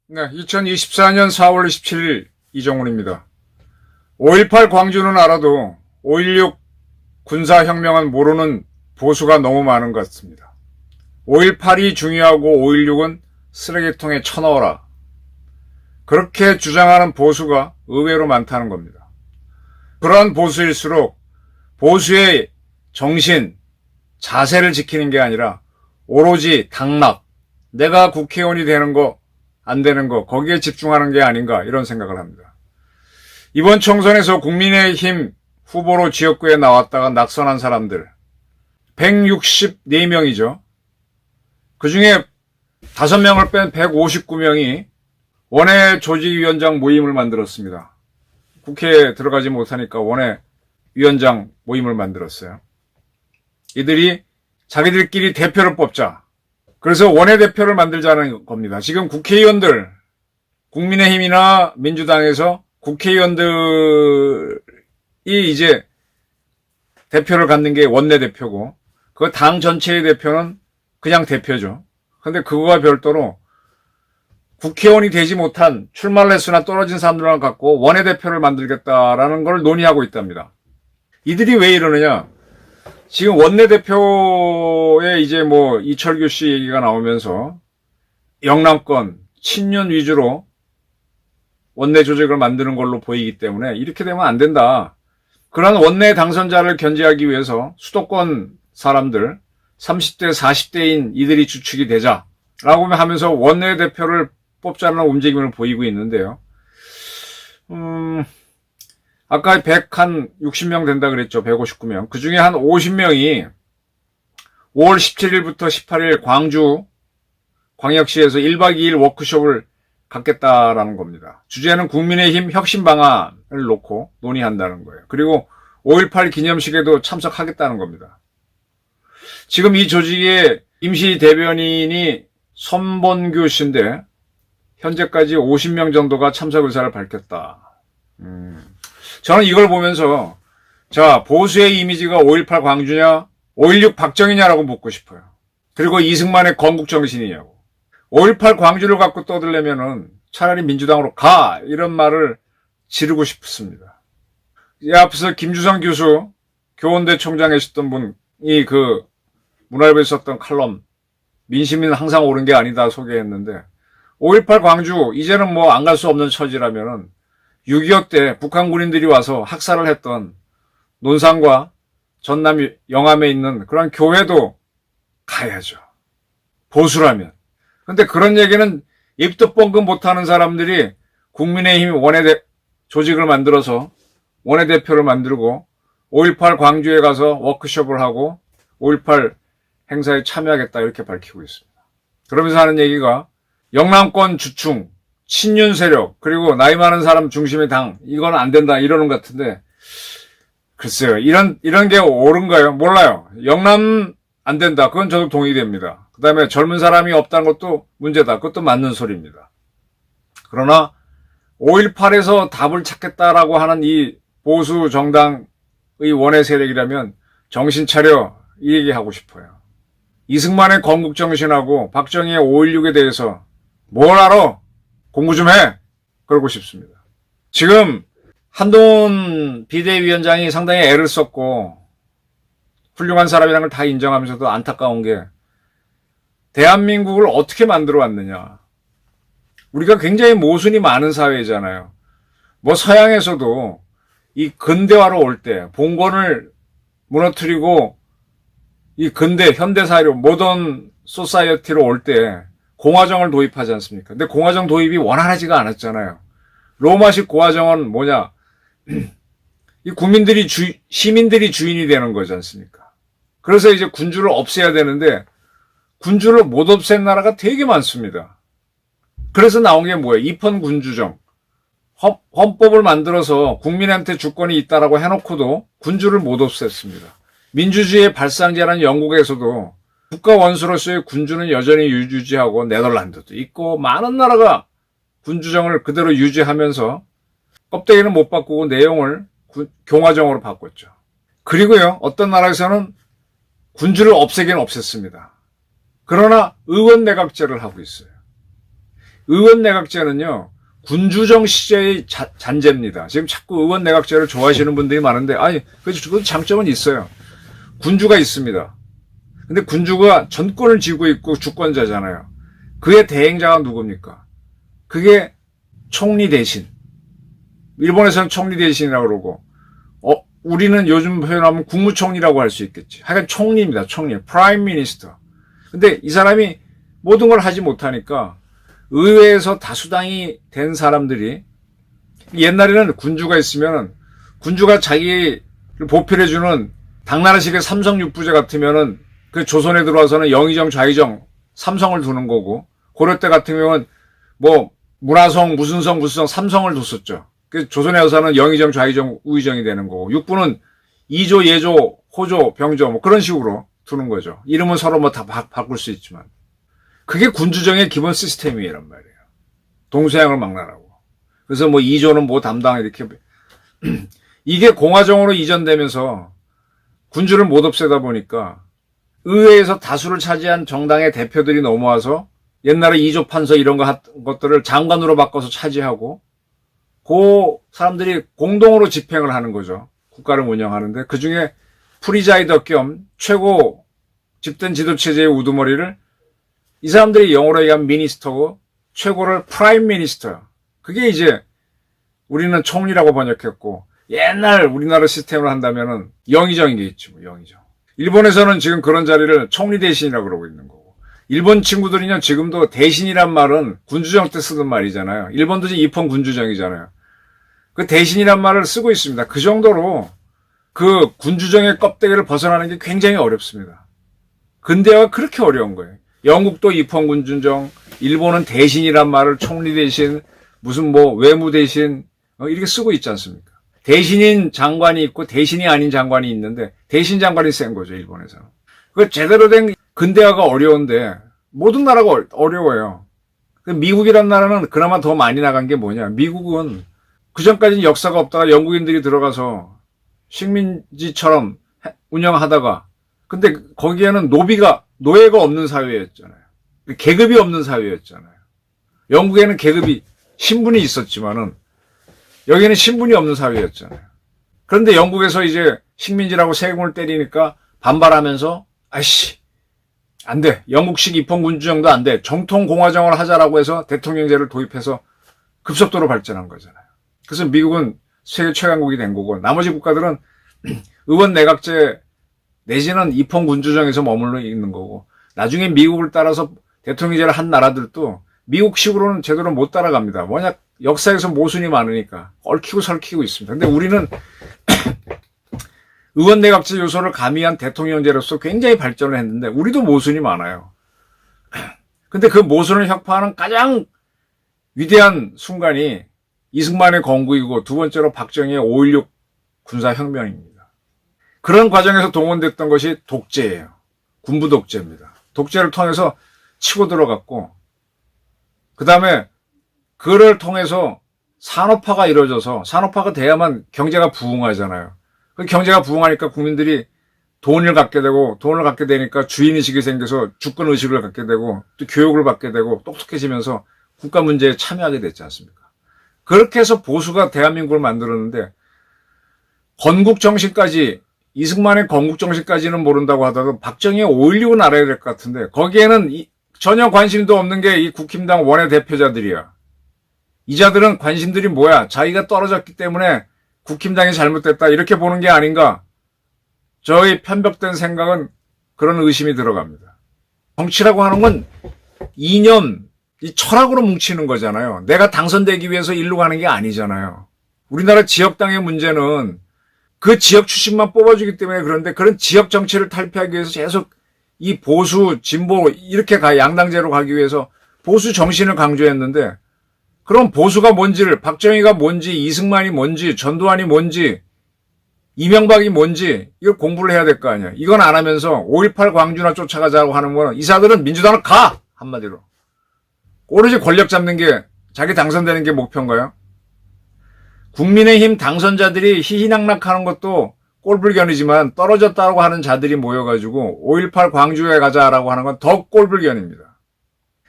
네, 2024년 4월 27일 이정훈입니다. 5.18 광주는 알아도 5.16 군사혁명은 모르는 보수가 너무 많은 것 같습니다. 5.18이 중요하고 5.16은 쓰레기통에 쳐넣어라. 그렇게 주장하는 보수가 의외로 많다는 겁니다. 그러한 보수일수록 보수의 정신, 자세를 지키는 게 아니라 오로지 당락, 내가 국회의원이 되는 거, 안 되는 거, 거기에 집중하는 게 아닌가 이런 생각을 합니다. 이번 총선에서 국민의힘 후보로 지역구에 나왔다가 낙선한 사람들 164명이죠. 그중에 5명을 뺀 159명이 원외 조직위원장 모임을 만들었습니다. 국회에 들어가지 못하니까 원외 위원장 모임을 만들었어요. 이들이 자기들끼리 대표를 뽑자. 그래서 원내대표를 만들자는 겁니다. 지금 국회의원들, 국민의힘이나 민주당에서 국회의원들이 이제 대표를 갖는 게 원내대표고, 그 당 전체의 대표는 그냥 대표죠. 근데 그거와 별도로 국회의원이 되지 못한 출마를 했으나 떨어진 사람들만 갖고 원내대표를 만들겠다라는 걸 논의하고 있답니다. 이들이 왜 이러느냐? 지금 원내대표에 이제 뭐 이철규 씨 얘기가 나오면서 영남권 친윤 위주로 원내 조직을 만드는 걸로 보이기 때문에 이렇게 되면 안 된다. 그런 원내 당선자를 견제하기 위해서 수도권 사람들 30대 40대인 이들이 주축이 되자라고 하면서 원내대표를 뽑자는 움직임을 보이고 있는데요. 아까 160명 된다 그랬죠. 159명. 그 중에 한 50명이 5월 17일부터 18일 광주 광역시에서 1박 2일 워크숍을 갖겠다라는 겁니다. 주제는 국민의힘 혁신 방안을 놓고 논의한다는 거예요. 그리고 5.18 기념식에도 참석하겠다는 겁니다. 지금 이 조직의 임시 대변인이 손본규 씨인데 현재까지 50명 정도가 참석 의사를 밝혔다. 저는 이걸 보면서 자, 보수의 이미지가 5.18 광주냐 5.16 박정희냐라고 묻고 싶어요. 그리고 이승만의 건국정신이냐고. 5.18 광주를 갖고 떠들려면은 차라리 민주당으로 가 이런 말을 지르고 싶습니다. 이 앞서 김주성 교수 교원대 총장에 있었던 분이 그 문화일보에 썼던 칼럼 민심은 항상 옳은 게 아니다 소개했는데 5.18 광주 이제는 뭐 안 갈 수 없는 처지라면은 6.25 때 북한 군인들이 와서 학살을 했던 논산과 전남 영암에 있는 그런 교회도 가야죠. 보수라면. 근데 그런 얘기는 입도 뻥긋 못하는 사람들이 국민의힘 조직을 만들어서 원내대표를 만들고 5.18 광주에 가서 워크숍을 하고 5.18 행사에 참여하겠다 이렇게 밝히고 있습니다. 그러면서 하는 얘기가 영남권 주충, 친윤 세력, 그리고 나이 많은 사람 중심의 당, 이건 안 된다 이러는 것 같은데 글쎄요. 이런 게 옳은가요? 몰라요. 영남 안 된다. 그건 저도 동의됩니다. 그 다음에 젊은 사람이 없다는 것도 문제다. 그것도 맞는 소리입니다. 그러나 5.18에서 답을 찾겠다라고 하는 이 보수 정당의 원외 세력이라면 정신 차려 이 얘기하고 싶어요. 이승만의 건국정신하고 박정희의 5.16에 대해서 뭘 알아? 공부 좀 해! 그러고 싶습니다. 지금 한동훈 비대위원장이 상당히 애를 썼고 훌륭한 사람이라는 걸 다 인정하면서도 안타까운 게 대한민국을 어떻게 만들어 왔느냐. 우리가 굉장히 모순이 많은 사회잖아요. 뭐 서양에서도 이 근대화로 올 때 봉건을 무너뜨리고 이 근대 현대사회로 모던 소사이어티로 올 때 공화정을 도입하지 않습니까? 근데 공화정 도입이 원활하지가 않았잖아요. 로마식 공화정은 뭐냐? 이 시민들이 주인이 되는 거지 않습니까? 그래서 이제 군주를 없애야 되는데 군주를 못 없앤 나라가 되게 많습니다. 그래서 나온 게 뭐예요? 입헌군주정. 헌법을 만들어서 국민한테 주권이 있다라고 해놓고도 군주를 못 없앴습니다. 민주주의의 발상지라는 영국에서도 국가 원수로서의 군주는 여전히 유지하고 네덜란드도 있고 많은 나라가 군주정을 그대로 유지하면서 껍데기는 못 바꾸고 내용을 경화정으로 바꿨죠. 그리고요, 어떤 나라에서는 군주를 없애긴 없앴습니다. 그러나 의원내각제를 하고 있어요. 의원내각제는요, 군주정 시제의 잔재입니다. 지금 자꾸 의원내각제를 좋아하시는 분들이 많은데, 아니, 그 장점은 있어요. 군주가 있습니다. 근데 군주가 전권을 쥐고 있고 주권자잖아요. 그의 대행자가 누굽니까? 그게 총리 대신. 일본에서는 총리 대신이라고 그러고, 우리는 요즘 표현하면 국무총리라고 할 수 있겠지. 하여간 총리입니다. 총리. 프라임 미니스터. 근데 이 사람이 모든 걸 하지 못하니까 의회에서 다수당이 된 사람들이, 옛날에는 군주가 있으면은 군주가 자기를 보필해주는 당나라식의 삼성 육부제 같으면은 그 조선에 들어와서는 영의정, 좌의정, 삼성을 두는 거고, 고려 때 같은 경우는 뭐 문화성, 무슨 성, 삼성을 뒀었죠. 그 조선에 와서는 영의정, 좌의정, 우의정이 되는 거고, 육부는 이조, 예조, 호조, 병조 뭐 그런 식으로 두는 거죠. 이름은 서로 뭐 다 바꿀 수 있지만. 그게 군주정의 기본 시스템이란 말이에요. 동서양을 망라라고. 그래서 뭐 이조는 뭐 담당 이렇게. 이게 공화정으로 이전되면서 군주를 못 없애다 보니까 의회에서 다수를 차지한 정당의 대표들이 넘어와서 옛날에 이조 판서 이런 것들을 장관으로 바꿔서 차지하고, 그 사람들이 공동으로 집행을 하는 거죠. 국가를 운영하는데, 그 중에 프리자이더 겸 최고 집권 지도체제의 우두머리를 이 사람들이 영어로 얘기하면 미니스터고, 최고를 프라임 미니스터. 그게 이제 우리는 총리라고 번역했고, 옛날 우리나라 시스템을 한다면은 영의정인 게 있지, 뭐, 영의정. 일본에서는 지금 그런 자리를 총리 대신이라고 그러고 있는 거고. 일본 친구들은요, 지금도 대신이란 말은 군주정 때 쓰던 말이잖아요. 일본도 지금 입헌 군주정이잖아요. 그 대신이란 말을 쓰고 있습니다. 그 정도로 그 군주정의 껍데기를 벗어나는 게 굉장히 어렵습니다. 근대화가 그렇게 어려운 거예요. 영국도 입헌 군주정, 일본은 대신이란 말을 총리 대신, 무슨 뭐 외무 대신, 이렇게 쓰고 있지 않습니까? 대신인 장관이 있고 대신이 아닌 장관이 있는데, 대신 장관이 센 거죠, 일본에서는. 그 제대로 된 근대화가 어려운데, 모든 나라가 어려워요. 미국이란 나라는 그나마 더 많이 나간 게 뭐냐. 미국은 그전까지는 역사가 없다가 영국인들이 들어가서 식민지처럼 운영하다가, 근데 거기에는 노예가 없는 사회였잖아요. 계급이 없는 사회였잖아요. 영국에는 계급이, 신분이 있었지만은, 여기는 신분이 없는 사회였잖아요. 그런데 영국에서 이제 식민지라고 세금을 때리니까 반발하면서, 아이씨, 안 돼. 영국식 입헌 군주정도 안 돼. 정통 공화정을 하자라고 해서 대통령제를 도입해서 급속도로 발전한 거잖아요. 그래서 미국은 세계 최강국이 된 거고, 나머지 국가들은 의원 내각제 내지는 입헌 군주정에서 머물러 있는 거고, 나중에 미국을 따라서 대통령제를 한 나라들도 미국식으로는 제대로 못 따라갑니다. 워낙 역사에서 모순이 많으니까 얽히고 설키고 있습니다. 근데 우리는 의원 내각제 요소를 가미한 대통령제로서 굉장히 발전을 했는데, 우리도 모순이 많아요. 근데 그 모순을 혁파하는 가장 위대한 순간이 이승만의 건국이고, 두 번째로 박정희의 5.16 군사혁명입니다. 그런 과정에서 동원됐던 것이 독재예요. 군부 독재입니다. 독재를 통해서 치고 들어갔고, 그 다음에 그를 통해서 산업화가 이루어져서, 산업화가 돼야만 경제가 부흥하잖아요. 그 경제가 부흥하니까 국민들이 돈을 갖게 되고, 돈을 갖게 되니까 주인의식이 생겨서 주권의식을 갖게 되고, 또 교육을 받게 되고, 똑똑해지면서 국가 문제에 참여하게 됐지 않습니까? 그렇게 해서 보수가 대한민국을 만들었는데, 건국정신까지, 이승만의 건국정신까지는 모른다고 하다가 박정희의 5.16은 알아야 될 것 같은데, 거기에는 전혀 관심도 없는 게 이 국힘당 원외대표자들이야. 이 자들은 관심들이 뭐야? 자기가 떨어졌기 때문에 국힘당이 잘못됐다, 이렇게 보는 게 아닌가? 저의 편벽된 생각은 그런 의심이 들어갑니다. 정치라고 하는 건 이념, 이 철학으로 뭉치는 거잖아요. 내가 당선되기 위해서 일로 가는 게 아니잖아요. 우리나라 지역당의 문제는 그 지역 출신만 뽑아주기 때문에 그런데, 그런 지역 정치를 탈피하기 위해서 계속 이 보수, 진보 이렇게 양당제로 가기 위해서 보수 정신을 강조했는데, 그럼 보수가 뭔지를, 박정희가 뭔지, 이승만이 뭔지, 전두환이 뭔지, 이명박이 뭔지 이걸 공부를 해야 될 거 아니야. 이건 안 하면서 5.18 광주나 쫓아가자고 하는 거는, 이사들은 민주당을 가! 한마디로. 오로지 권력 잡는 게, 자기 당선되는 게 목표인가요? 국민의힘 당선자들이 희희낙낙하는 것도 꼴불견이지만 떨어졌다고 하는 자들이 모여가지고 5.18 광주에 가자라고 하는 건 더 꼴불견입니다.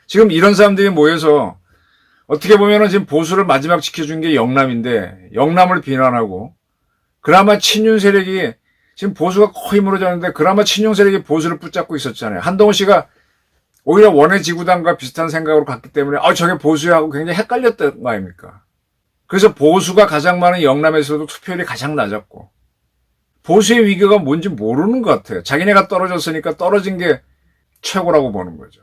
지금 이런 사람들이 모여서 어떻게 보면은 지금 보수를 마지막 지켜준 게 영남인데 영남을 비난하고 그나마 친윤 세력이 지금 보수가 거의 무너졌는데 그나마 친윤 세력이 보수를 붙잡고 있었잖아요. 한동훈 씨가 오히려 원외지구당과 비슷한 생각으로 갔기 때문에 저게 보수야 하고 굉장히 헷갈렸던 거 아닙니까? 그래서 보수가 가장 많은 영남에서도 투표율이 가장 낮았고 보수의 위기가 뭔지 모르는 것 같아요. 자기네가 떨어졌으니까 떨어진 게 최고라고 보는 거죠.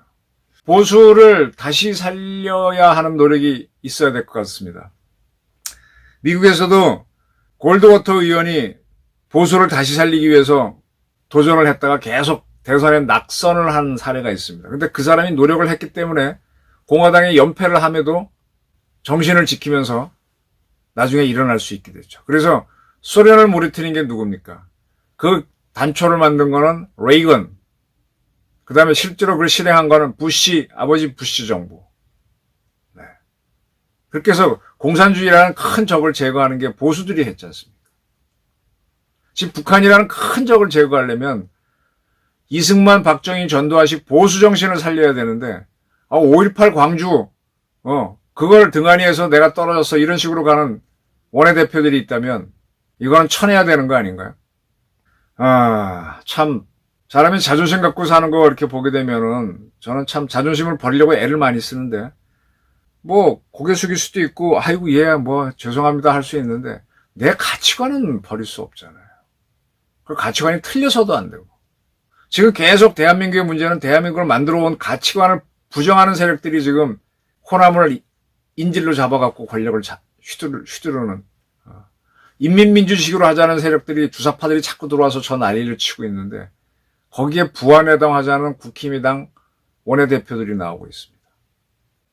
보수를 다시 살려야 하는 노력이 있어야 될 것 같습니다. 미국에서도 골드워터 의원이 보수를 다시 살리기 위해서 도전을 했다가 계속 대선에 낙선을 한 사례가 있습니다. 근데 그 사람이 노력을 했기 때문에 공화당이 연패를 함에도 정신을 지키면서 나중에 일어날 수 있게 됐죠. 그래서 소련을 무너뜨린 게 누굽니까? 그 단초를 만든 거는 레이건. 그 다음에 실제로 그걸 실행한 거는 아버지 부시 정부. 네. 그렇게 해서 공산주의라는 큰 적을 제거하는 게 보수들이 했지 않습니까? 지금 북한이라는 큰 적을 제거하려면 이승만, 박정희, 전두환식 보수 정신을 살려야 되는데 5.18 광주 그걸 등한히해서 내가 떨어졌어 이런 식으로 가는 원내대표들이 있다면 이거는 쳐내야 되는 거 아닌가요? 참 사람이 자존심 갖고 사는 거 이렇게 보게 되면은 저는 참 자존심을 버리려고 애를 많이 쓰는데 뭐 고개 숙일 수도 있고 아이고 죄송합니다 할 수 있는데 내 가치관은 버릴 수 없잖아요. 그 가치관이 틀려서도 안 되고 지금 계속 대한민국의 문제는 대한민국을 만들어 온 가치관을 부정하는 세력들이 지금 호남을 인질로 잡아갖고 권력을 휘두르는 인민민주식으로 하자는 세력들이 주사파들이 자꾸 들어와서 저 난리를 치고 있는데 거기에 부안해당하자는 국힘의당 원내대표들이 나오고 있습니다.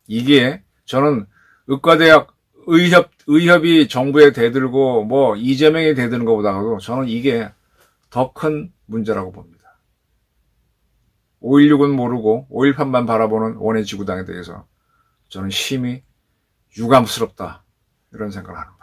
이게 저는 의과대학 의협이 정부에 대들고 이재명이 대드는 것보다도 저는 이게 더 큰 문제라고 봅니다. 5.16은 모르고 5.18만 바라보는 원외지구당에 대해서 저는 심히 유감스럽다 이런 생각을 하는 겁니다.